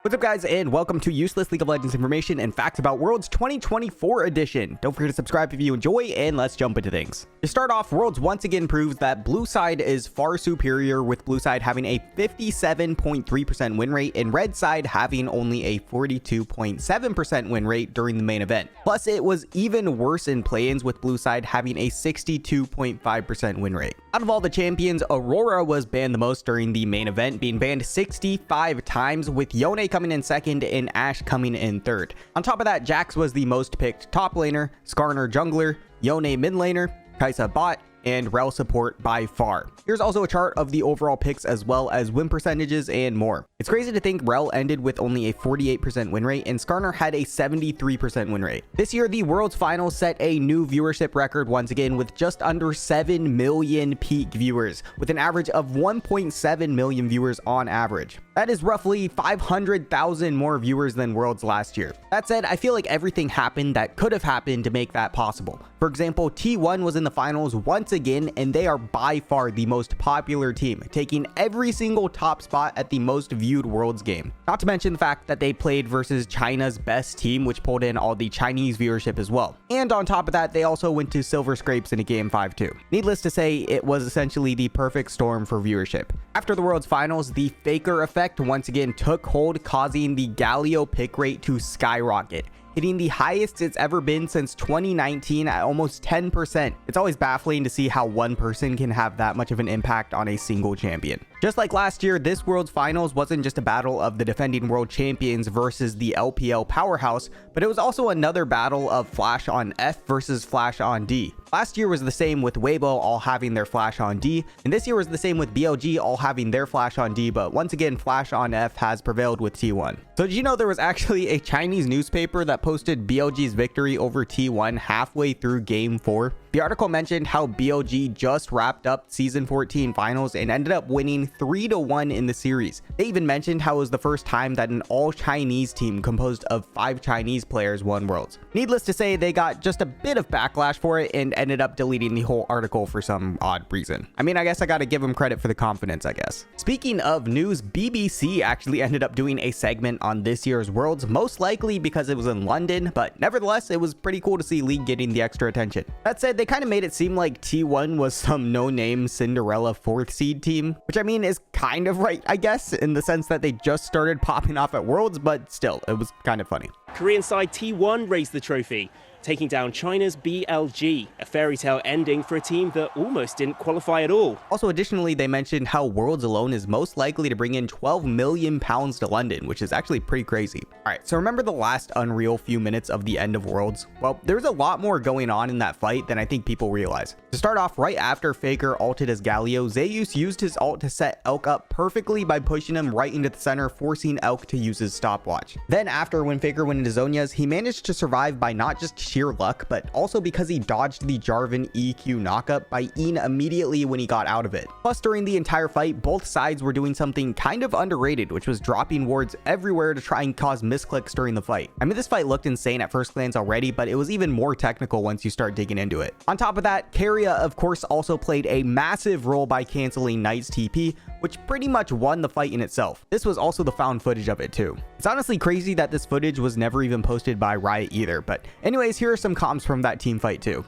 What's up guys, and welcome to useless League of Legends information and facts about Worlds 2024 edition. Don't forget to subscribe if you enjoy, and let's jump into things. To start off, Worlds once again proves that blue side is far superior, with blue side having a 57.3% win rate and red side having only a 42.7% win rate during the main event. Plus, it was even worse in play-ins, with blue side having a 62.5% win rate. Out of all the champions, Aurora was banned the most during the main event, being banned 65 times, with Yone coming in second and Ashe coming in third. On top of that, Jax was the most picked top laner, Skarner jungler, Yone mid laner, Kai'Sa bot, and Rel support by far. Here's also a chart of the overall picks as well as win percentages and more. It's crazy to think Rel ended with only a 48% win rate and Skarner had a 73% win rate. This year, the World's Finals set a new viewership record once again, with just under 7 million peak viewers, with an average of 1.7 million viewers on average. That is roughly 500,000 more viewers than Worlds last year. That said, I feel like everything happened that could have happened to make that possible. For example, T1 was in the finals once again, and they are by far the most popular team, taking every single top spot at the most viewed Worlds game. Not to mention the fact that they played versus China's best team, which pulled in all the Chinese viewership as well. And on top of that, they also went to silver scrapes in a game 5-2. Needless to say, it was essentially the perfect storm for viewership. After the Worlds Finals, the Faker effect once again took hold, causing the Galio pick rate to skyrocket, hitting the highest it's ever been since 2019 at almost 10%. It's always baffling to see how one person can have that much of an impact on a single champion. Just like last year, this World's Finals wasn't just a battle of the defending world champions versus the LPL powerhouse, but it was also another battle of Flash on F versus Flash on D. Last year was the same with Weibo all having their Flash on D, and this year was the same with BLG all having their Flash on D, but once again, Flash on F has prevailed with T1. So did you know there was actually a Chinese newspaper that posted BLG's victory over T1 halfway through Game 4? The article mentioned how BLG just wrapped up Season 14 finals and ended up winning 3-1 in the series. They even mentioned how it was the first time that an all-Chinese team composed of 5 Chinese players won Worlds. Needless to say, they got just a bit of backlash for it and ended up deleting the whole article for some odd reason. I mean, I guess I gotta give them credit for the confidence, I guess. Speaking of news, BBC actually ended up doing a segment on this year's Worlds, most likely because it was in London, but nevertheless, it was pretty cool to see League getting the extra attention. That said, they kind of made it seem like T1 was some no-name Cinderella 4th seed team, which I mean is kind of right, I guess, in the sense that they just started popping off at Worlds, but still, it was kind of funny. Korean side T1 raised the trophy, taking down China's BLG, a fairy tale ending for a team that almost didn't qualify at all. Also, additionally, they mentioned how Worlds alone is most likely to bring in £12 million to London, which is actually pretty crazy. Alright, so remember the last unreal few minutes of the end of Worlds? Well, there's a lot more going on in that fight than I think people realize. To start off, right after Faker ulted as Galio, Zeus used his ult to set Elk up perfectly by pushing him right into the center, forcing Elk to use his stopwatch. Then after, when Faker went into Zhonya's, he managed to survive by not just sheer luck, but also because he dodged the Jarvan EQ knockup by Ian immediately when he got out of it. Plus, during the entire fight, both sides were doing something kind of underrated, which was dropping wards everywhere to try and cause misclicks during the fight. I mean, this fight looked insane at first glance already, but it was even more technical once you start digging into it. On top of that, Keria, of course, also played a massive role by canceling Knight's TP, which pretty much won the fight in itself. This was also the found footage of it too. It's honestly crazy that this footage was never even posted by Riot either, but anyways, here are some comms from that team fight too.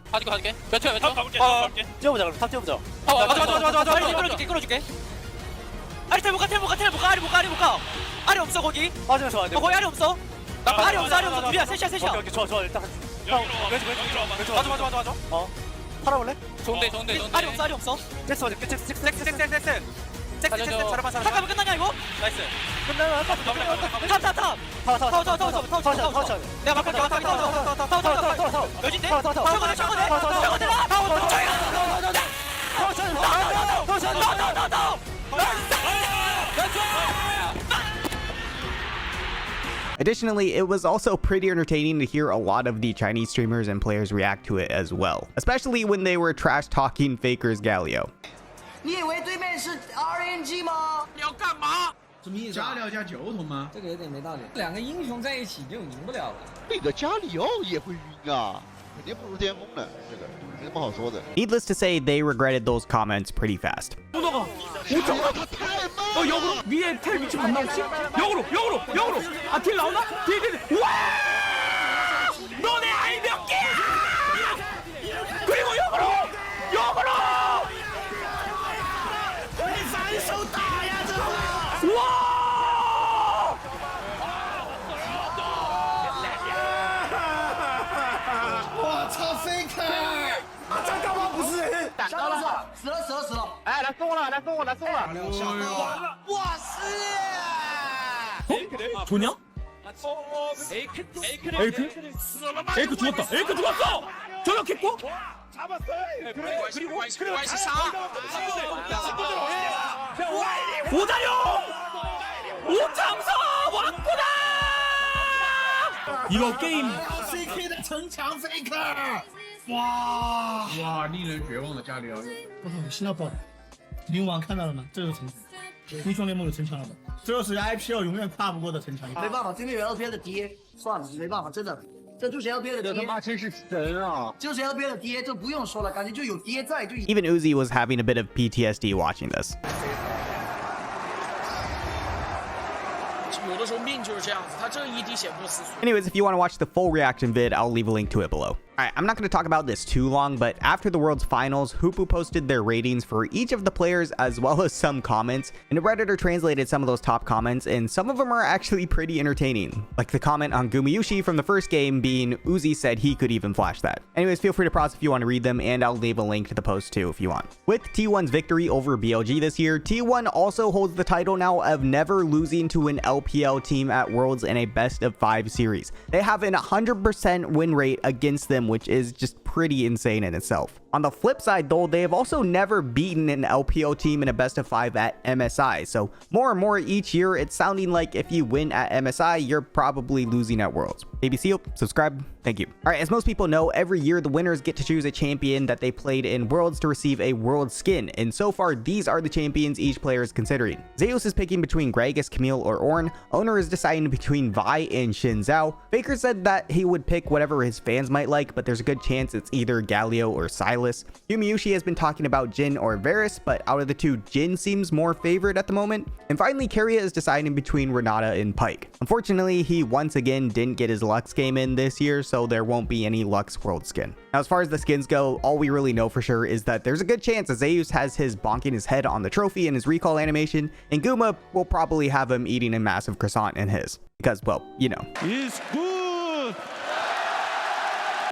팔아볼래? 좋은데. 알이 없어. 됐어. 잠깐만 끝나냐 이거? 나이스. 끝나면 탑. 내가 막을게. 탑. 몇인데? Additionally, it was also pretty entertaining to hear a lot of the Chinese streamers and players react to it as well, especially when they were trash talking Faker's Galio. 你以为对面是 RNG 吗？你要干嘛？什么意思？加料加酒桶吗？这个有点没道理。两个英雄在一起就赢不了了。那个加里奥也会晕啊，肯定不如巅峰的，这个没什么好说的。 Needless to say, they regretted those comments pretty fast. 他太慢 역으로 위에 텔 위치 봤나 혹시? 역으로 아 딜 나오나? 딜 와! 너네 아이 몇 개야! 그리고 역으로 와! 我操 faker！ 啊，这干嘛不是人？打到了，死了！哎，来送我了！哇塞！ 좋냐? 에이크 죽었어! 저격했고? 오다룡! 오창서 왔구나! 이거 게임 CK 的城墙 faker！ 哇，令人绝望的加里奥。我操，新到爆了！灵王看到了吗？这就是城墙，英雄联盟有城墙了吧？这就是 IPL 永远跨不过的城墙。没办法，对面有 LPL 的爹，算了，没办法，真的，这就是 LPL 的爹。这他妈真是神啊！就是 LPL 的爹，这不用说了，感觉就有爹在，就。Even Uzi was having a bit of PTSD watching this. 有的时候命就是这样子，他这一滴血不死。 Anyways, if you want to watch the full reaction vid, I'll leave a link to it below. Alright, I'm not going to talk about this too long, but after the World's Finals, Hoopu posted their ratings for each of the players as well as some comments, and a Redditor translated some of those top comments, and some of them are actually pretty entertaining. Like the comment on Gumayushi from the first game being, Uzi said he could even flash that. Anyways, feel free to pause if you want to read them, and I'll leave a link to the post too if you want. With T1's victory over BLG this year, T1 also holds the title now of never losing to an LPL team at Worlds in a best-of-5 series. They have an 100% win rate against them, which is just pretty insane in itself. On the flip side though, they have also never beaten an LPL team in a best-of-5 at MSI, so more and more each year it's sounding like if you win at MSI, you're probably losing at Worlds. Baby Seal, subscribe, thank you. Alright, as most people know, every year the winners get to choose a champion that they played in Worlds to receive a World skin, and so far these are the champions each player is considering. Zeus is picking between Gragas, Camille, or Ornn. Owner is deciding between Vi and Xin Zhao. Faker said that he would pick whatever his fans might like, but there's a good chance it's either Galio or Silas. Gumayushi has been talking about Jin or Varus, but out of the two, Jin seems more favored at the moment. And finally, Keria is deciding between Renata and Pyke. Unfortunately, he once again didn't get his Lux game in this year, so there won't be any Lux World skin. Now, as far as the skins go, all we really know for sure is that there's a good chance that Zeus has his bonking his head on the trophy in his recall animation, and Guma will probably have him eating a massive croissant in his. Because, well, you know. It's good.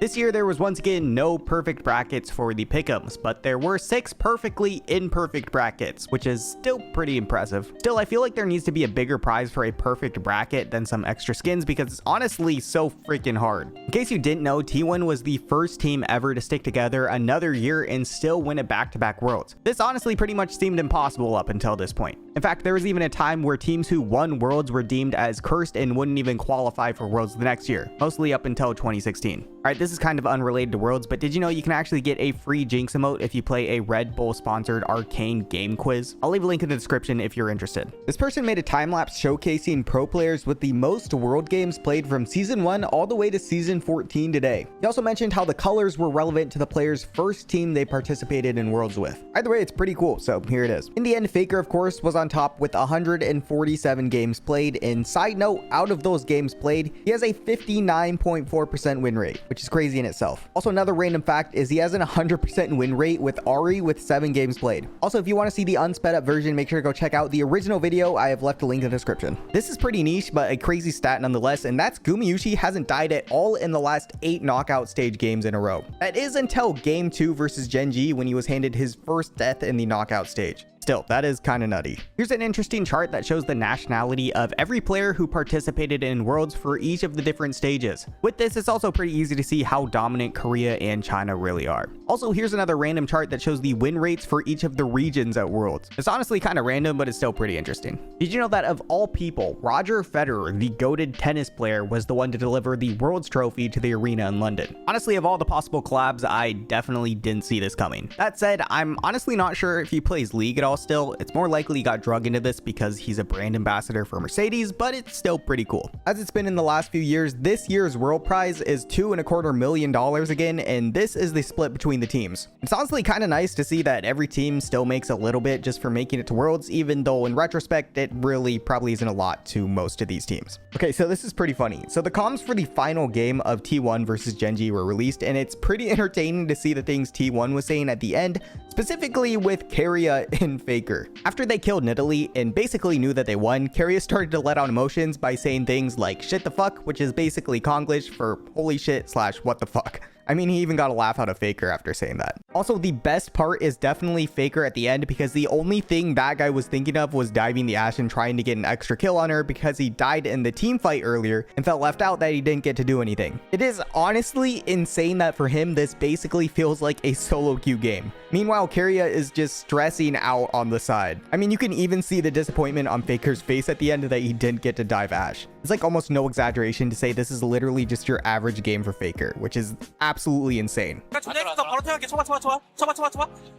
This year, there was once again no perfect brackets for the pick'ems, but there were 6 perfectly imperfect brackets, which is still pretty impressive. Still, I feel like there needs to be a bigger prize for a perfect bracket than some extra skins because it's honestly so freaking hard. In case you didn't know, T1 was the first team ever to stick together another year and still win a back-to-back Worlds. This honestly pretty much seemed impossible up until this point. In fact, there was even a time where teams who won Worlds were deemed as cursed and wouldn't even qualify for Worlds the next year, mostly up until 2016. Alright, this is kind of unrelated to Worlds, but did you know you can actually get a free Jinx emote if you play a Red Bull sponsored arcane game quiz? I'll leave a link in the description if you're interested. This person made a time-lapse showcasing pro players with the most World games played from Season 1 all the way to Season 14 today. He also mentioned how the colors were relevant to the player's first team they participated in Worlds with. Either way, it's pretty cool, so here it is. In the end, Faker, of course, was on top with 147 games played, and side note, out of those games played, he has a 59.4% win rate, which is crazy in itself. Also, another random fact is he has an 100% win rate with Ari with 7 games played. Also, if you want to see the unsped up version, make sure to go check out the original video. I have left a link in the description. This is pretty niche, but a crazy stat nonetheless, and that's Gumayushi hasn't died at all in the last 8 knockout stage games in a row. That is until game 2 versus Genji when he was handed his first death in the knockout stage. Still, that is kind of nutty. Here's an interesting chart that shows the nationality of every player who participated in Worlds for each of the different stages. With this, it's also pretty easy to see how dominant Korea and China really are. Also, here's another random chart that shows the win rates for each of the regions at Worlds. It's honestly kind of random, but it's still pretty interesting. Did you know that of all people, Roger Federer, the goated tennis player, was the one to deliver the Worlds trophy to the arena in London? Honestly, of all the possible collabs, I definitely didn't see this coming. That said, I'm honestly not sure if he plays League at all, still, it's more likely he got drug into this because he's a brand ambassador for Mercedes, but it's still pretty cool. As it's been in the last few years, this year's world prize is $2.25 million again, and this is the split between the teams. It's honestly kind of nice to see that every team still makes a little bit just for making it to Worlds, even though in retrospect, it really probably isn't a lot to most of these teams. Okay, so this is pretty funny. So the comms for the final game of T1 versus Genji were released, and it's pretty entertaining to see the things T1 was saying at the end, specifically with Keria and Faker. After they killed Nidalee and basically knew that they won, Keria started to let out emotions by saying things like shit the fuck, which is basically Konglish for holy shit / what the fuck. I mean, he even got a laugh out of Faker after saying that. Also, the best part is definitely Faker at the end, because the only thing that guy was thinking of was diving the Ashe and trying to get an extra kill on her because he died in the team fight earlier and felt left out that he didn't get to do anything. It is honestly insane that for him, this basically feels like a solo queue game. Meanwhile, Keria is just stressing out on the side. I mean, you can even see the disappointment on Faker's face at the end that he didn't get to dive Ashe. It's like almost no exaggeration to say this is literally just your average game for Faker, which is absolutely insane. 전략에서 바로 태어날게. 쳐봐.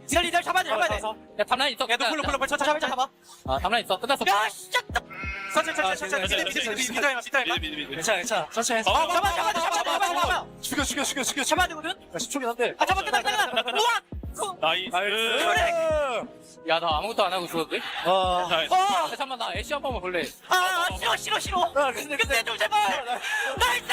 기다려 잡아야 돼. 야 담라인 있어. 얘도 불러 잡아. 담라인 있어. 끝났어. 야 씨. 천천히. 괜찮아. 천천히 해. 잡아. 죽여. 잡아야 되거든. 10초긴 한데. 잡아 끝나. 우와. 나이스. 야, 나 아무것도 안 하고 죽었대? 잠깐만, 나 애쉬 한 번만 볼래. 싫어. 근데 좀 제발. 나이스.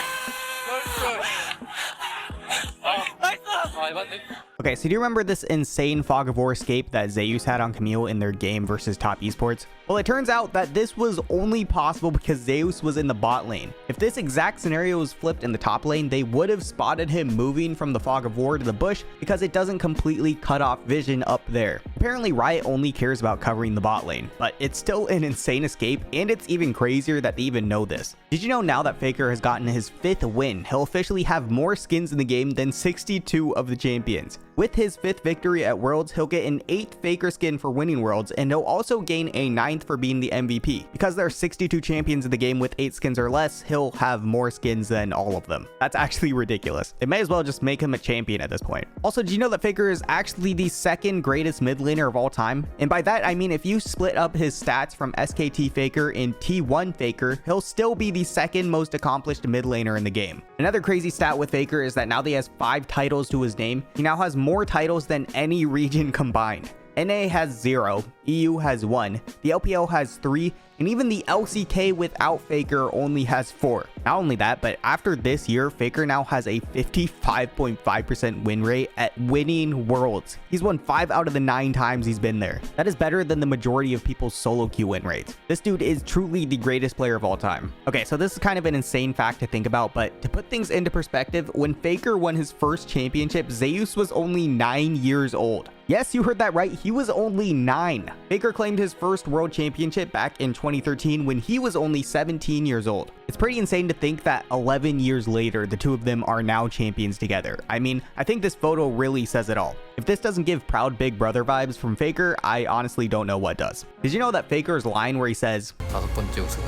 Okay, so do you remember this insane Fog of War escape that Zeus had on Camille in their game versus Top Esports? Well, it turns out that this was only possible because Zeus was in the bot lane. If this exact scenario was flipped in the top lane, they would have spotted him moving from the Fog of War to the bush because it doesn't completely cut off vision up there. Apparently, Riot only cares about covering the bot lane, but it's still an insane escape, and it's even crazier that they even know this. Did you know now that Faker has gotten his 5th win, he'll officially have more skins in the game than 62 of the champions? With his 5th victory at Worlds, he'll get an 8th Faker skin for winning Worlds, and he'll also gain a 9th for being the MVP. Because there are 62 champions in the game with 8 skins or less, he'll have more skins than all of them. That's actually ridiculous. They may as well just make him a champion at this point. Also, did you know that Faker is actually the 2nd greatest mid laner of all time? And by that, I mean if you split up his stats from SKT Faker and T1 Faker, he'll still be the 2nd most accomplished mid laner in the game. Another crazy stat with Faker is that now that he has 5 titles to his name, he now has more titles than any region combined. NA has 0, EU has 1, the LPL has 3, and even the LCK without Faker only has 4. Not only that, but after this year, Faker now has a 55.5% win rate at winning Worlds. He's won 5 out of the 9 times he's been there. That is better than the majority of people's solo queue win rates. This dude is truly the greatest player of all time. Okay, so this is kind of an insane fact to think about, but to put things into perspective, when Faker won his first championship, Zeus was only 9 years old. Yes, you heard that right. He was only 9. Faker claimed his first world championship back in 2013 when he was only 17 years old. It's pretty insane to think that 11 years later, the two of them are now champions together. I mean, I think this photo really says it all. If this doesn't give proud big brother vibes from Faker, I honestly don't know what does. Did you know that Faker's line where he says, 5번째 우승은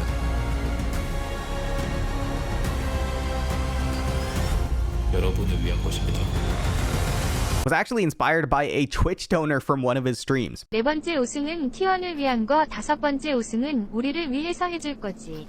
여러분을 위한 것입니다. was actually inspired by a Twitch donor from one of his streams. 4번째 우승은 T1을 위한 거, 5번째 우승은 우리를 위해서 해줄 거지.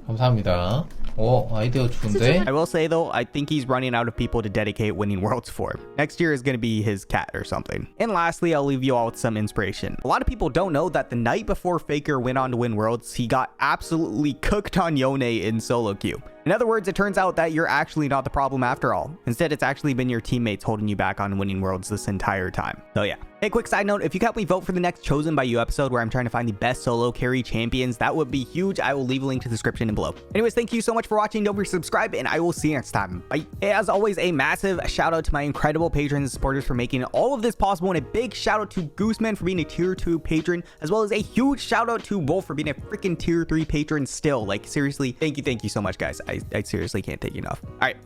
감사합니다. 오, 아이디어 좋은데? I will say though, I think he's running out of people to dedicate winning Worlds for. Next year is going to be his cat or something. And lastly, I'll leave you all with some inspiration. A lot of people don't know that the night before Faker went on to win Worlds, he got absolutely cooked on Yone in solo queue. In other words, it turns out that you're actually not the problem after all. Instead, it's actually been your teammates holding you back on winning Worlds this entire time. So yeah. Hey, quick side note, if you can help me vote for the next Chosen by You episode where I'm trying to find the best solo carry champions, that would be huge. I will leave a link to the description and below. Anyways, thank you so much for watching. Don't forget to subscribe, and I will see you next time. Bye. Hey, as always, a massive shout out to my incredible patrons and supporters for making all of this possible, and a big shout out to Gooseman for being a tier 2 patron, as well as a huge shout out to Wolf for being a freaking tier 3 patron still. Like, seriously, thank you so much, guys. I seriously can't thank you enough. All right,